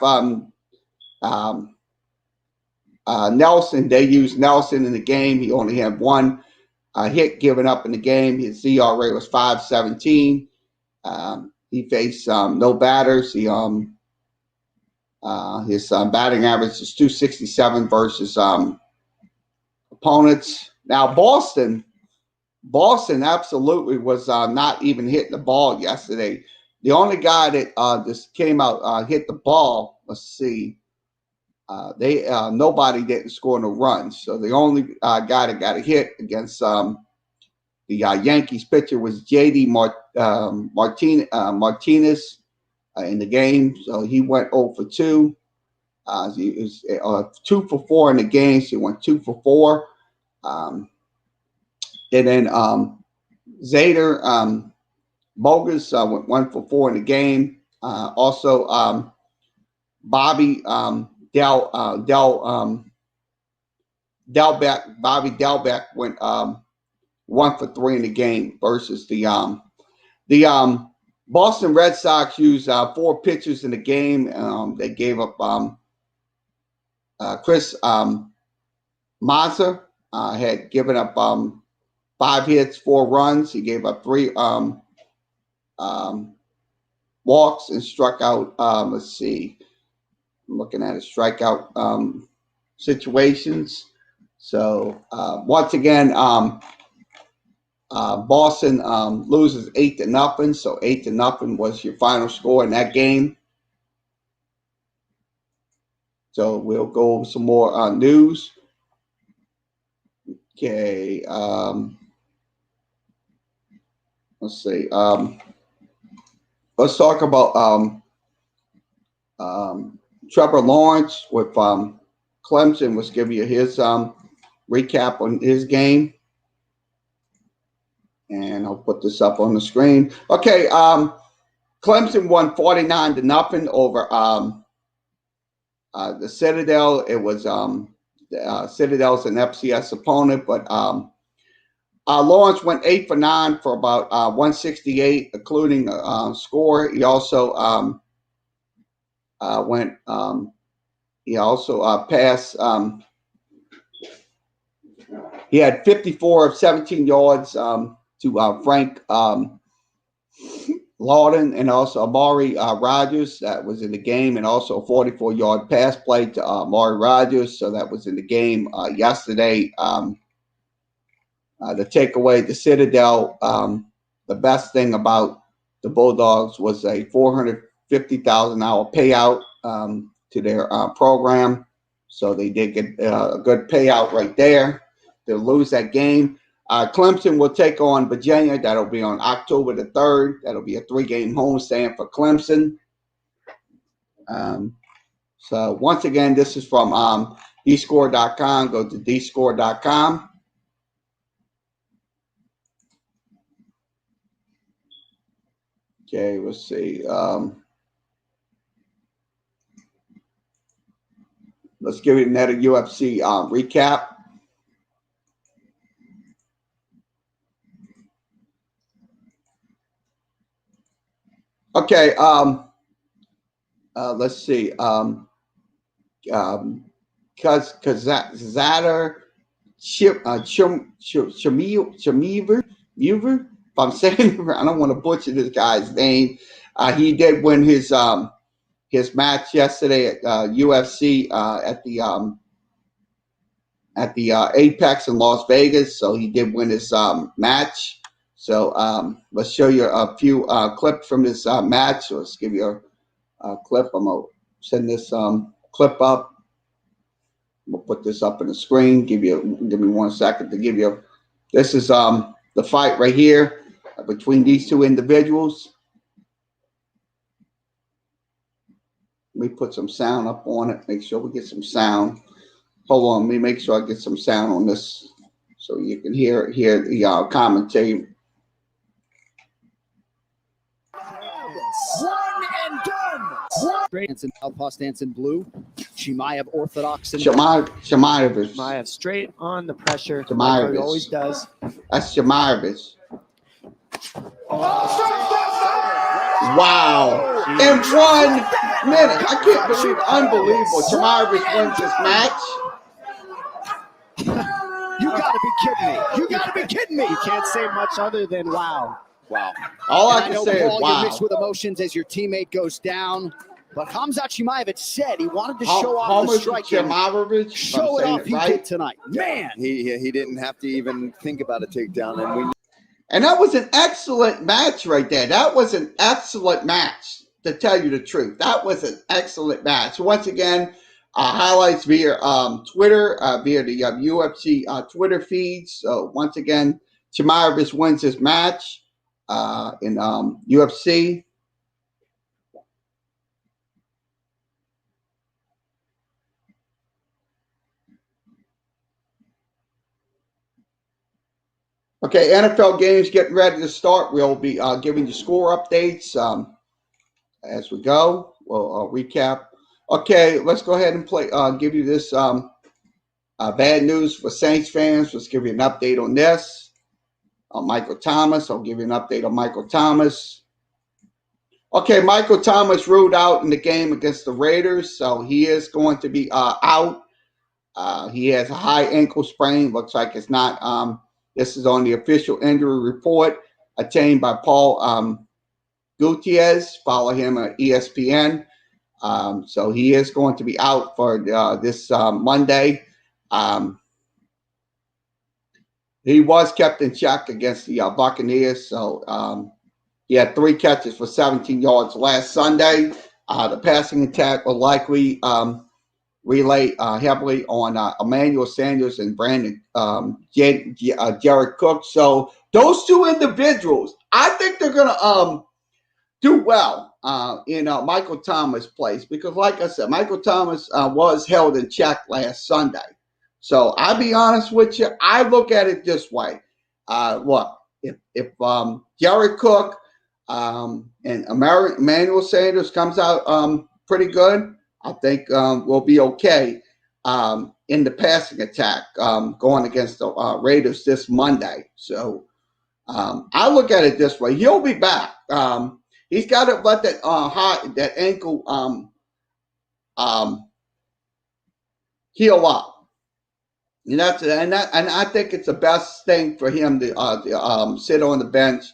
Nelson, they used Nelson in the game. He only had one hit given up in the game. His ERA was 5.17. He faced no batters. His batting average is 267 versus opponents. Now Boston absolutely was not even hitting the ball yesterday. The only guy that just came out hit the ball. Let's see. Nobody didn't score no runs. So the only guy that got a hit against the Yankees pitcher was J.D. Martinez in the game. So he went 0 for 2. He was 2 for 4 in the game. So he went 2 for 4. And then Zader Bogus went 1 for 4 in the game. Also, Bobby Delbeck went 1 for 3 in the game versus the Boston Red Sox used 4 pitchers in the game. They gave up Chris Mazza had given up 5 hits, 4 runs. He gave up 3 walks and struck out. Let's see. I'm looking at his strikeout situations. So once again, Boston loses 8-0. So 8-0 was your final score in that game. So we'll go over some more news. Okay. Let's see. Let's talk about Trevor Lawrence with Clemson. Let's give you his recap on his game. And I'll put this up on the screen. Okay. Clemson won 49-0 over the Citadel. It was Citadel's an FCS opponent, but Lawrence went 8 for 9 for about 168, including score. He also went. He also passed. He had 54 of 17 yards to Frank Lawton and also Amari Rogers. That was in the game, and also a 44-yard pass play to Amari Rogers. So that was in the game yesterday. The takeaway, the Citadel, the best thing about the Bulldogs was a $450,000 payout to their program. So they did get a good payout right there. They'll lose that game. Clemson will take on Virginia. That'll be on October the 3rd. That'll be a 3-game homestand for Clemson. So once again, this is from dscore.com. Go to dscore.com. Okay, let's see. Let's give you another UFC recap. Okay, let's see. Kazadar Chamiver. If I'm saying it right, I don't want to butcher this guy's name. He did win his match yesterday at UFC at the Apex in Las Vegas. So he did win his match. So let's show you a few clips from this match. So let's give you a clip. I'm gonna send this clip up. We'll put this up on the screen. Give me 1 second to give you. This is the fight right here between these two individuals. Let me put some sound up on it. Make sure we get some sound. Hold on. Let me make sure I get some sound on this so you can hear the commentary. One and done. Straight and southpaw stance in blue. Chimaev orthodox in Chimaev straight on the pressure. Chimaev like he always does. That's Chimaev. Wow! In 1 minute, I can't believe, unbelievable. Chimaev wins this match. You got to be kidding me. You got to be kidding me. You can't say much other than wow. Wow. All And I I can know, say Paul, is you're wow. mixed with emotions as your teammate goes down. But Hamzat Chimaev said he wanted to show off Homer the striking. Chimarovich, Show it off he did tonight. Man. He didn't have to even think about a takedown, and And that was an excellent match right there. That was an excellent match, to tell you the truth. That was an excellent match. Once again, highlights via Twitter, via the UFC Twitter feeds. So once again, Chimarovich wins his match in UFC. Okay, NFL games getting ready to start. We'll be giving you score updates as we go. We'll recap. Okay, let's go ahead and play. Give you this bad news for Saints fans. Let's give you an update on this. Michael Thomas. I'll give you an update on Michael Thomas. Okay, Michael Thomas ruled out in the game against the Raiders, so he is going to be out. He has a high ankle sprain. Looks like it's not. This is on the official injury report obtained by Paul Gutierrez. Follow him at ESPN. So he is going to be out for this Monday. He was kept in check against the Buccaneers. So he had 3 catches for 17 yards last Sunday. The passing attack will likely relay heavily on Emmanuel Sanders and Brandon Jared Cook. So those 2 individuals, I think they're going to do well in Michael Thomas' place because, like I said, Michael Thomas was held in check last Sunday. So I'll be honest with you, I look at it this way. Look, if Jared Cook and Emmanuel Sanders comes out pretty good, I think we'll be okay in the passing attack going against the Raiders this Monday. So I look at it this way. He'll be back. He's got to let that ankle heal up. And I think it's the best thing for him to sit on the bench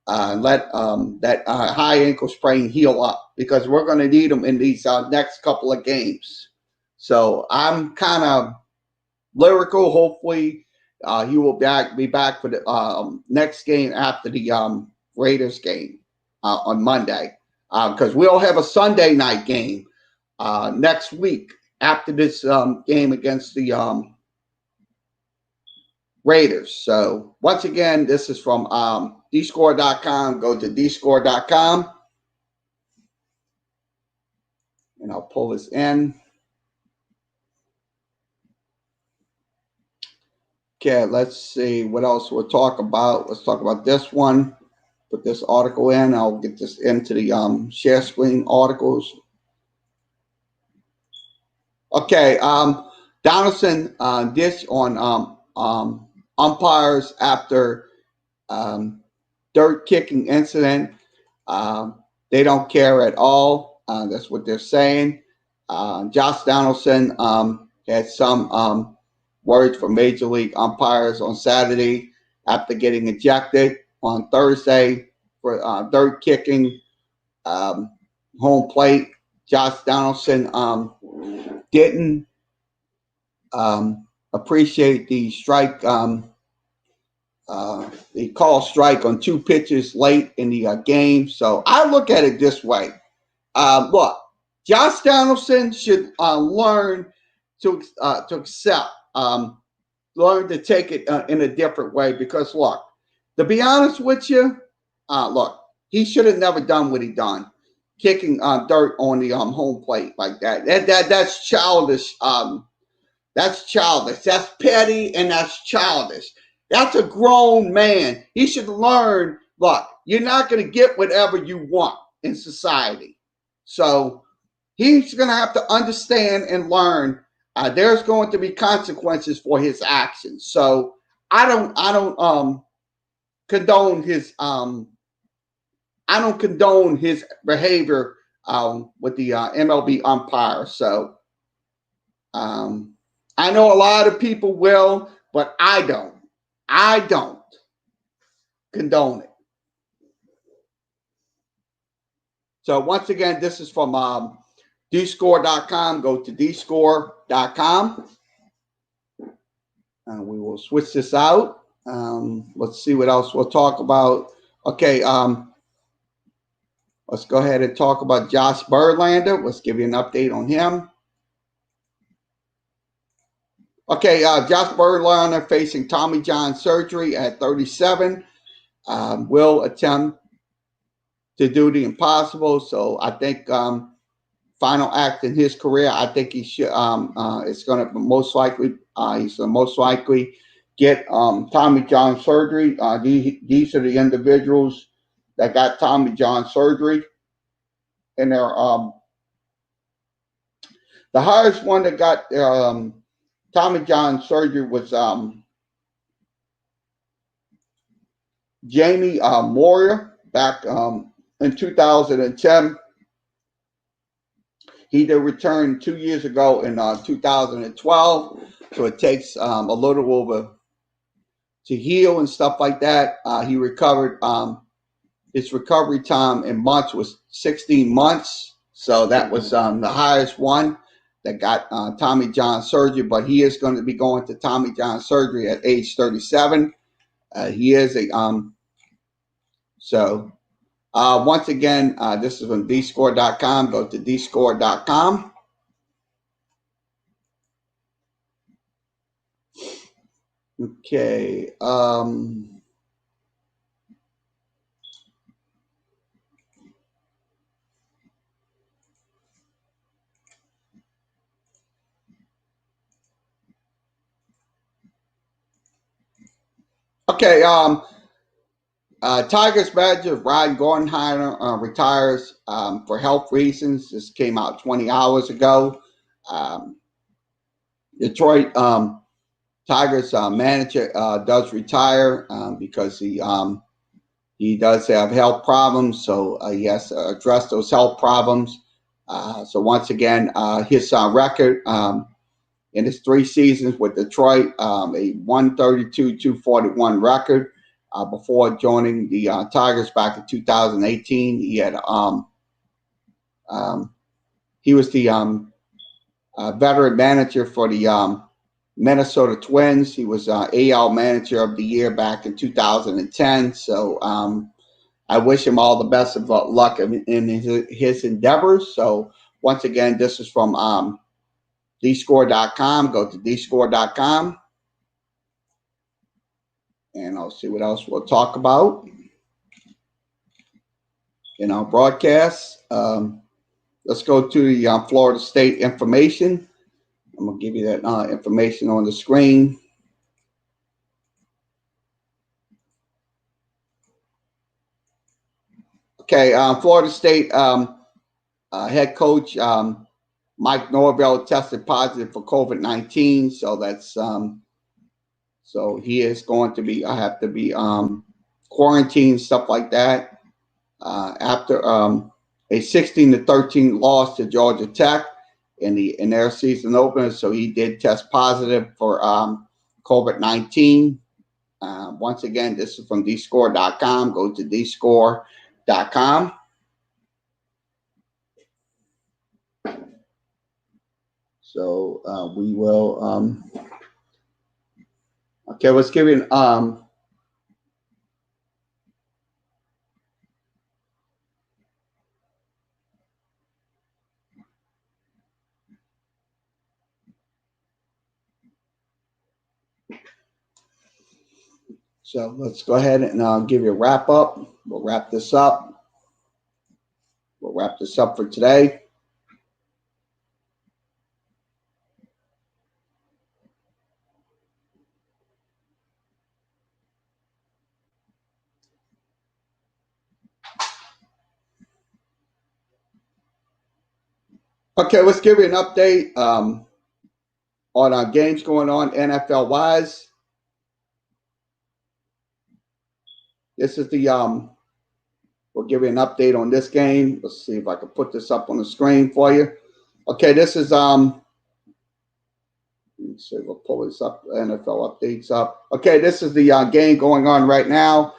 and let that high ankle sprain heal up because we're going to need him in these next couple of games. So I'm kind of lyrical. Hopefully, he will be back for the next game after the Raiders game on Monday because we'll have a Sunday night game next week after this game against the Raiders. So once again, this is from dscore.com. Go to dscore.com and I'll pull this in. Okay, let's see what else we'll talk about. Let's talk about this one. Put this article in. I'll get this into the share screen articles. Okay, Donaldson dish on umpires after dirt kicking incident. They don't care at all. That's what they're saying. Josh Donaldson had some words from Major League umpires on Saturday after getting ejected on Thursday for dirt kicking home plate. Josh Donaldson didn't appreciate the strike. They called strike on 2 pitches late in the game. So I look at it this way. Look, Josh Donaldson should learn to accept, learn to take it in a different way because, look, to be honest with you, look, he should have never done what he done, kicking dirt on the home plate like that. That's childish. That's childish. That's petty and that's childish. That's a grown man. He should learn, look, you're not going to get whatever you want in society. So he's going to have to understand and learn there's going to be consequences for his actions. So I don't condone his behavior with the MLB umpire. So I know a lot of people will, but I don't. I don't condone it. So once again, this is from dscore.com. Go to dscore.com. We will switch this out. Let's see what else we'll talk about. Okay, let's go ahead and talk about Josh Berlander. Let's give you an update on him. Okay, Josh Berlander facing Tommy John surgery at 37. Will attempt to do the impossible. So I think final act in his career, I think he should. It's going to most likely. He's going to most likely get Tommy John surgery. These are the individuals that got Tommy John surgery, and they're the highest one that got Tommy John surgery was Jamie Moyer back in 2010. He did return 2 years ago in 2012, so it takes a little over to heal and stuff like that. He recovered. His recovery time in months was 16 months, so that was the highest one that got Tommy John surgery. But he is going to be going to Tommy John surgery at age 37. He is a so. Once again, this is from dscore.com. Go to dscore.com. Okay. Okay. Tigers manager Ryan Gordenheimer retires for health reasons. This came out 20 hours ago. Detroit Tigers manager does retire because he does have health problems, so he has to address those health problems. So once again, his record in his 3 seasons with Detroit, a 132-241 record. Before joining the Tigers back in 2018, he had he was the veteran manager for the Minnesota Twins. He was AL Manager of the Year back in 2010. So I wish him all the best of luck in his endeavors. So once again, this is from dscore.com. Go to dscore.com. And I'll see what else we'll talk about in our broadcast. Let's go to the Florida State information. I'm going to give you that information on the screen. Okay, Florida State head coach Mike Norvell tested positive for COVID-19, so that's so he is going to be have to be quarantined, stuff like that. After a 16-13 loss to Georgia Tech in their season opener, so he did test positive for COVID-19. Once again, this is from dscore.com. Go to dscore.com. So we will. Okay, let's give you an. So let's go ahead and I'll give you a wrap up. We'll wrap this up. We'll wrap this up for today. Okay, let's give you an update on our games going on NFL wise. This is the we'll give you an update on this game. Let's see if I can put this up on the screen for you. Okay, this is So we'll pull this up, NFL updates up. Okay, this is the game going on right now.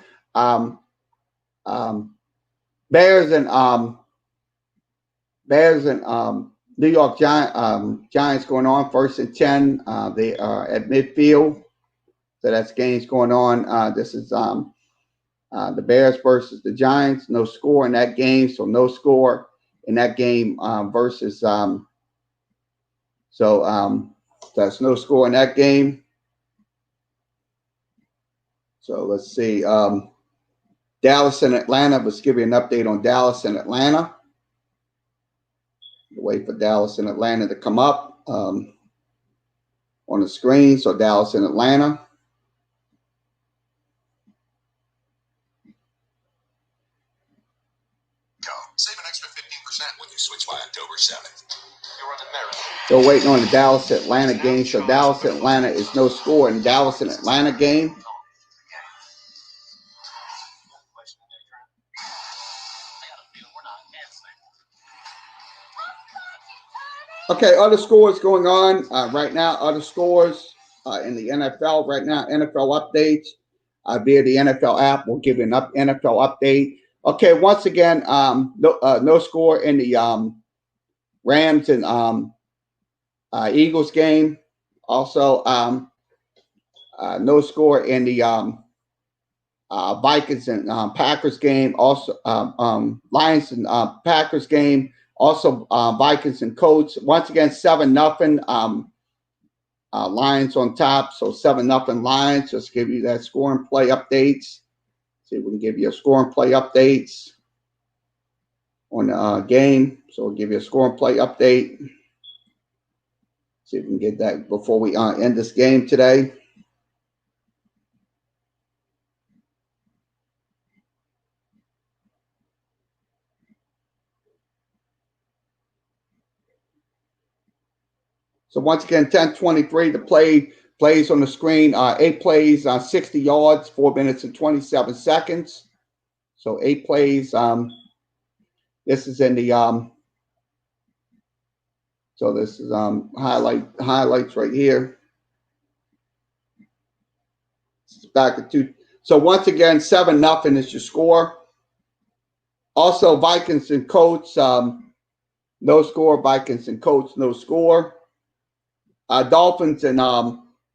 Bears and New York Giants going on, 1st and 10. They are at midfield. So that's games going on. This is the Bears versus the Giants. No score in that game, so no score in that game versus that's no score in that game. So let's see. Dallas and Atlanta. Let's give you an update on Dallas and Atlanta. Wait for Dallas and Atlanta to come up on the screen. So Dallas and Atlanta. Save an extra 15% when you switch by October 7th. You're on the merit. So waiting on the Dallas Atlanta game. So Dallas Atlanta is no score in Dallas and Atlanta game. Okay, other scores going on right now. Other scores in the NFL right now. NFL updates via the NFL app. We'll give you an NFL update. Okay, once again, no score in the Rams and Eagles game. Also, no score in the Vikings and Packers game. Also, Lions and Packers game. Also, Vikings and Colts. Once again, 7-0. Lions on top. So 7-0 Lions. Just give you that score and play updates. See if we can give you a score and play updates on the game. So we'll give you a score and play update. See if we can get that before we end this game today. So once again, 10:23. The plays on the screen. 8 plays, 60 yards, 4 minutes and 27 seconds. So 8 plays. This is in the so this is highlights right here. It's back at 2. So once again, 7-0 is your score. Also, Vikings and Colts, no score. Vikings and Colts, no score. Dolphins and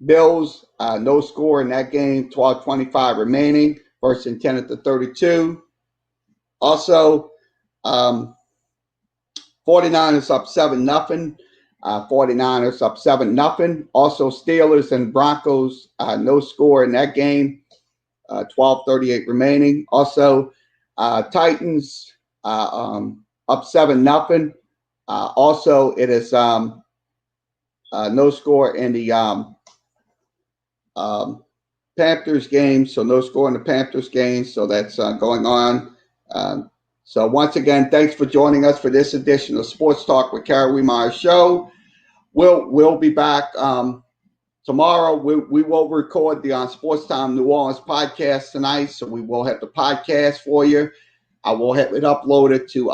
Bills, no score in that game. 12:25 remaining. 1st and 10 at the 32. Also, 49ers up 7-0. 49ers up 7-0. Also, Steelers and Broncos, no score in that game. 12:38 remaining. Also, Titans up 7-0. Also, it is no score in the Panthers game. So no score in the Panthers game. So that's going on. So once again, thanks for joining us for this edition of Sports Talk with Kerry Wehmeyer Show. We'll be back tomorrow. We will record the Sports Time New Orleans podcast tonight. So we will have the podcast for you. I will have it uploaded to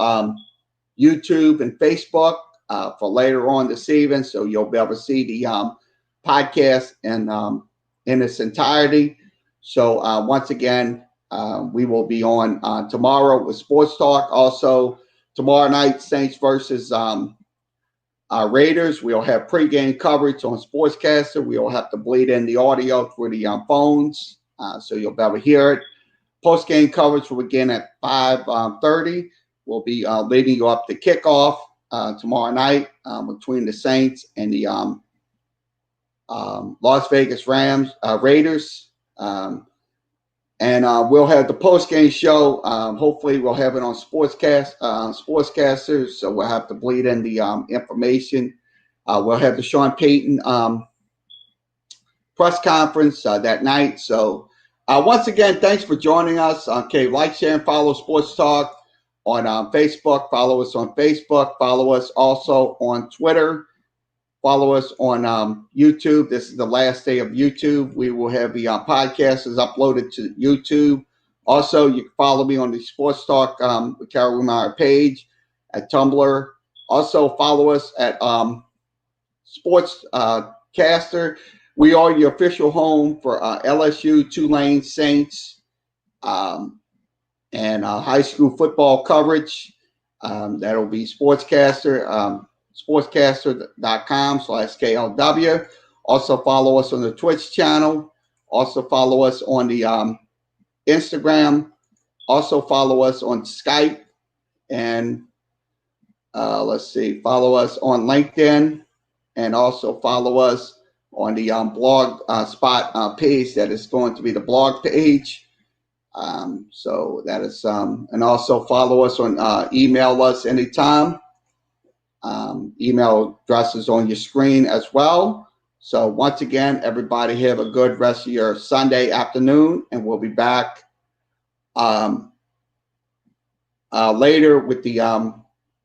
YouTube and Facebook for later on this evening. So you'll be able to see the podcast and in its entirety. So once again, we will be on tomorrow with Sports Talk. Also, tomorrow night, Saints versus Raiders. We'll have pregame coverage on Sportscaster. We'll have to bleed in the audio through the phones, so you'll be able to hear it. Postgame coverage will begin at 5:30. We'll be leading you up to kickoff tomorrow night between the Saints and the Las Vegas Raiders. And we'll have the post-game show. Hopefully, we'll have it on Sportscasters, so we'll have to bleed in the information. We'll have the Sean Payton press conference that night. So once again, thanks for joining us. Okay, like, share, and follow Sports Talk on Facebook. Follow us on Facebook. Follow us also on Twitter. Follow us on YouTube. This is the last day of YouTube. We will have the podcast is uploaded to YouTube. Also, you can follow me on the Sports Talk with Kerry Wehmeyer page at Tumblr. Also, follow us at Sports Sportscaster. We are your official home for LSU, Tulane Saints, and high school football coverage. That'll be Sportscaster, sportscaster.com/KLW. Also follow us on the Twitch channel. Also follow us on the Instagram. Also follow us on Skype. And follow us on LinkedIn. And also follow us on the blog spot page that is going to be the blog page. So that is, and also follow us on, email us anytime. Email addresses on your screen as well. So once again, everybody have a good rest of your Sunday afternoon, and we'll be back later with the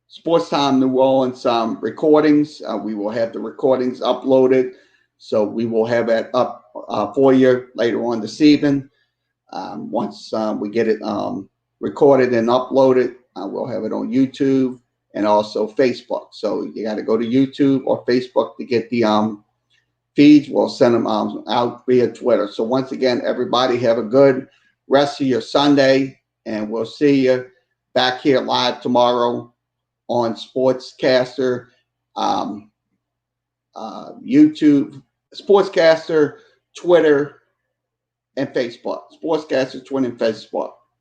Sports Time New Orleans recordings. We will have the recordings uploaded, so we will have it up for you later on this evening. Once we get it recorded and uploaded, we'll have it on YouTube and also Facebook. So you got to go to YouTube or Facebook to get the feeds. We'll send them out via Twitter. So once again, everybody have a good rest of your Sunday, and we'll see you back here live tomorrow on Sportscaster, YouTube, Sportscaster, Twitter, and Facebook. Sportscaster, Twitter, and Facebook.